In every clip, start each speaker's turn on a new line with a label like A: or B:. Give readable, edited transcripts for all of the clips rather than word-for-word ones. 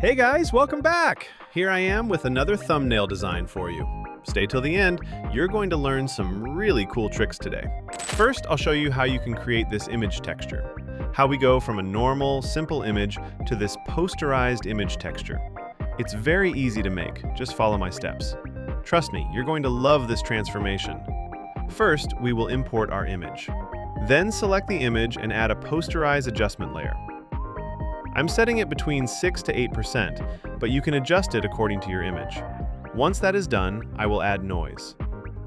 A: Hey guys, welcome back! Here I am with another thumbnail design for you. Stay till the end, you're going to learn some really cool tricks today. First, I'll show you how you can create this image texture. How we go from a normal, simple image to this posterized image texture. It's very easy to make, just follow my steps. Trust me, you're going to love this transformation. First, we will import our image. Then select the image and add a posterize adjustment layer. I'm setting it between 6 to 8%, but you can adjust it according to your image. Once that is done, I will add noise.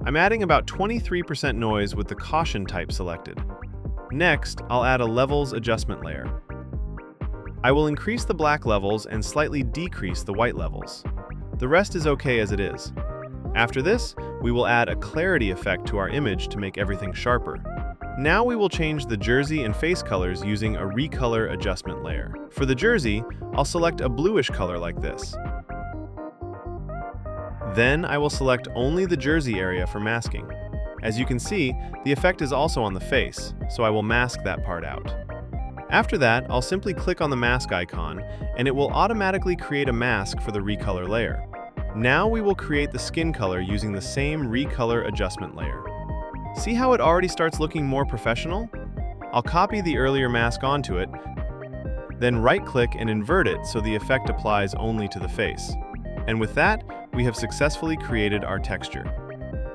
A: I'm adding about 23% noise with the caution type selected. Next, I'll add a levels adjustment layer. I will increase the black levels and slightly decrease the white levels. The rest is okay as it is. After this, we will add a clarity effect to our image to make everything sharper. Now we will change the jersey and face colors using a recolor adjustment layer. For the jersey, I'll select a bluish color like this. Then I will select only the jersey area for masking. As you can see, the effect is also on the face, so I will mask that part out. After that, I'll simply click on the mask icon, and it will automatically create a mask for the recolor layer. Now we will create the skin color using the same recolor adjustment layer. See how it already starts looking more professional? I'll copy the earlier mask onto it, then right-click and invert it so the effect applies only to the face. And with that, we have successfully created our texture.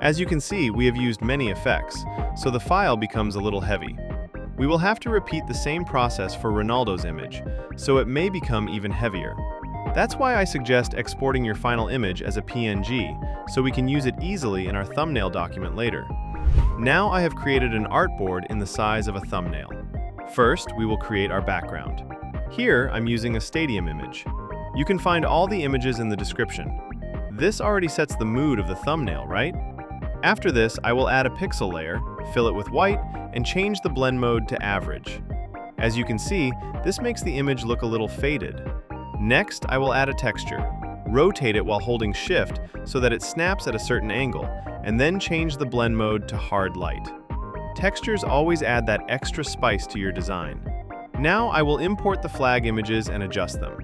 A: As you can see, we have used many effects, so the file becomes a little heavy. We will have to repeat the same process for Ronaldo's image, so it may become even heavier. That's why I suggest exporting your final image as a PNG, so we can use it easily in our thumbnail document later. Now I have created an artboard in the size of a thumbnail. First, we will create our background. Here, I'm using a stadium image. You can find all the images in the description. This already sets the mood of the thumbnail, right? After this, I will add a pixel layer, fill it with white, and change the blend mode to average. As you can see, this makes the image look a little faded. Next, I will add a texture. Rotate it while holding Shift so that it snaps at a certain angle, and then change the blend mode to hard light. Textures always add that extra spice to your design. Now I will import the flag images and adjust them.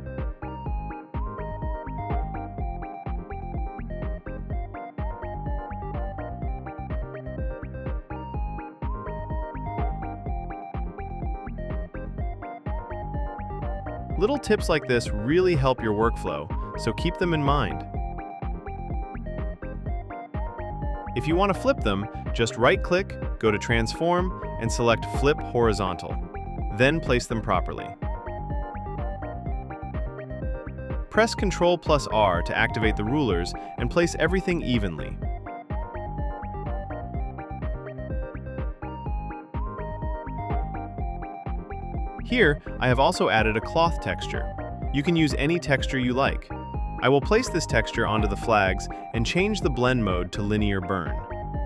A: Little tips like this really help your workflow, so keep them in mind. If you want to flip them, just right-click, go to Transform, and select Flip Horizontal. Then place them properly. Press Ctrl+R to activate the rulers and place everything evenly. Here, I have also added a cloth texture. You can use any texture you like. I will place this texture onto the flags and change the blend mode to linear burn.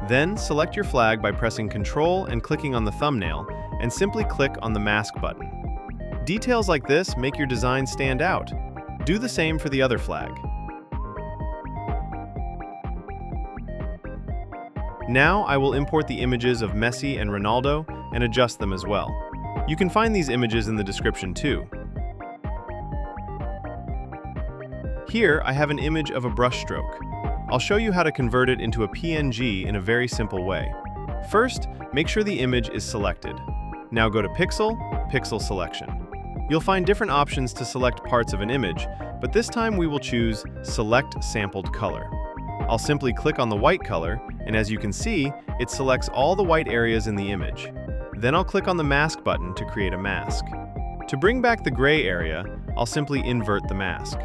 A: Then select your flag by pressing Ctrl and clicking on the thumbnail, and simply click on the mask button. Details like this make your design stand out. Do the same for the other flag. Now I will import the images of Messi and Ronaldo and adjust them as well. You can find these images in the description too. Here, I have an image of a brushstroke. I'll show you how to convert it into a PNG in a very simple way. First, make sure the image is selected. Now go to Pixel, Pixel Selection. You'll find different options to select parts of an image, but this time we will choose Select Sampled Color. I'll simply click on the white color, and as you can see, it selects all the white areas in the image. Then I'll click on the mask button to create a mask. To bring back the gray area, I'll simply invert the mask.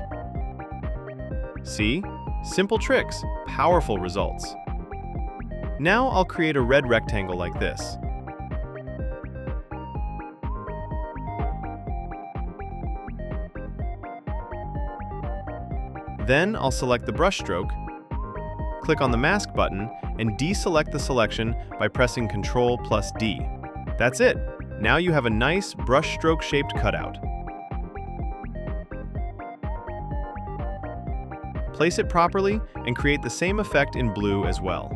A: See? Simple tricks, powerful results. Now I'll create a red rectangle like this. Then I'll select the brushstroke, click on the mask button, and deselect the selection by pressing Ctrl+D. That's it. Now you have a nice brushstroke-shaped cutout. Place it properly and create the same effect in blue as well.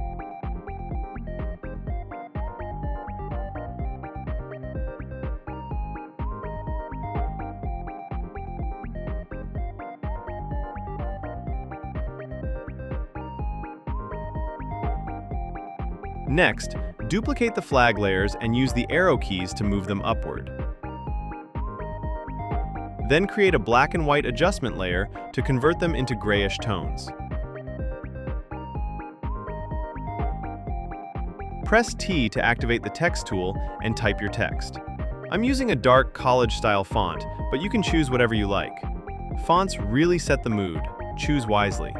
A: Next, duplicate the flag layers and use the arrow keys to move them upward. Then create a black and white adjustment layer to convert them into grayish tones. Press T to activate the text tool and type your text. I'm using a dark college-style font, but you can choose whatever you like. Fonts really set the mood. Choose wisely.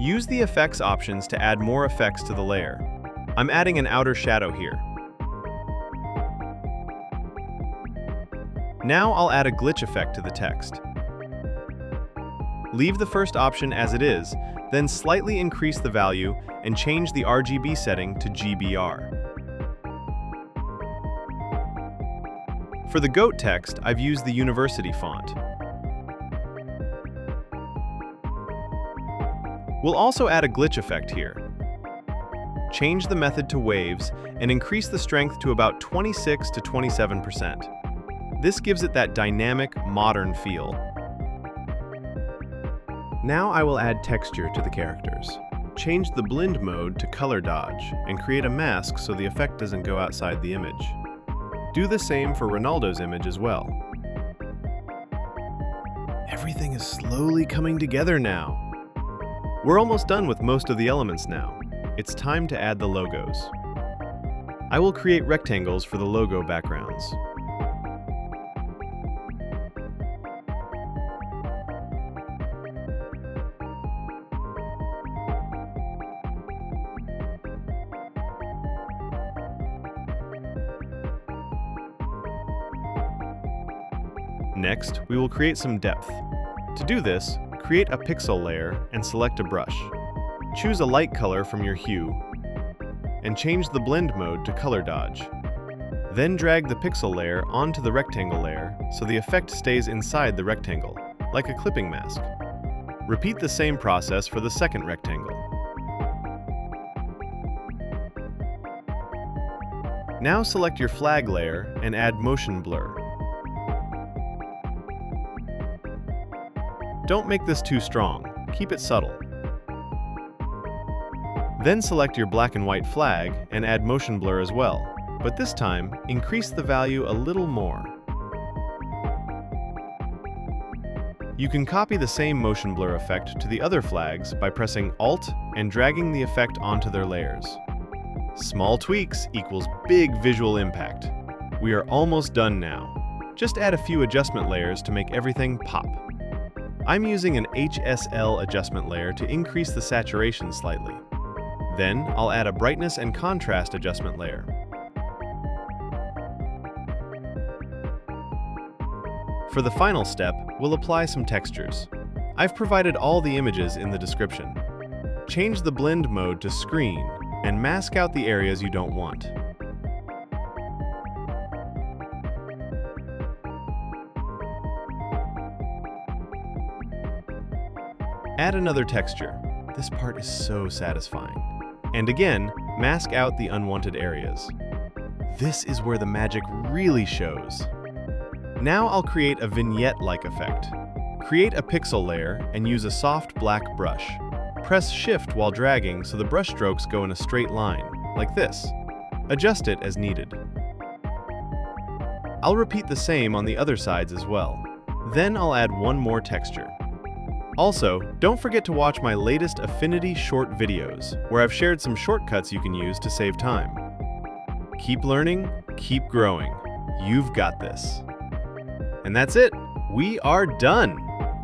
A: Use the effects options to add more effects to the layer. I'm adding an outer shadow here. Now I'll add a glitch effect to the text. Leave the first option as it is, then slightly increase the value and change the RGB setting to GBR. For the goat text, I've used the university font. We'll also add a glitch effect here. Change the method to waves and increase the strength to about 26 to 27%. This gives it that dynamic, modern feel. Now I will add texture to the characters. Change the blend mode to color dodge and create a mask so the effect doesn't go outside the image. Do the same for Ronaldo's image as well. Everything is slowly coming together now. We're almost done with most of the elements now. It's time to add the logos. I will create rectangles for the logo backgrounds. Next, we will create some depth. To do this, create a pixel layer and select a brush. Choose a light color from your hue and change the blend mode to color dodge. Then drag the pixel layer onto the rectangle layer so the effect stays inside the rectangle, like a clipping mask. Repeat the same process for the second rectangle. Now select your flag layer and add motion blur. Don't make this too strong, keep it subtle. Then select your black and white flag and add motion blur as well, but this time, increase the value a little more. You can copy the same motion blur effect to the other flags by pressing Alt and dragging the effect onto their layers. Small tweaks equals big visual impact. We are almost done now. Just add a few adjustment layers to make everything pop. I'm using an HSL adjustment layer to increase the saturation slightly. Then I'll add a brightness and contrast adjustment layer. For the final step, we'll apply some textures. I've provided all the images in the description. Change the blend mode to screen and mask out the areas you don't want. Add another texture. This part is so satisfying. And again, mask out the unwanted areas. This is where the magic really shows. Now I'll create a vignette-like effect. Create a pixel layer and use a soft black brush. Press Shift while dragging so the brush strokes go in a straight line, like this. Adjust it as needed. I'll repeat the same on the other sides as well. Then I'll add one more texture. Also, don't forget to watch my latest Affinity short videos, where I've shared some shortcuts you can use to save time. Keep learning, keep growing. You've got this. And that's it. We are done.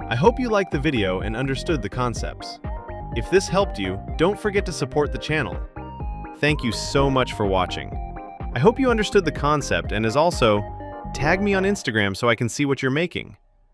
A: I hope you liked the video and understood the concepts. If this helped you, don't forget to support the channel. Thank you so much for watching. I hope you understood the concept and also, tag me on Instagram so I can see what you're making.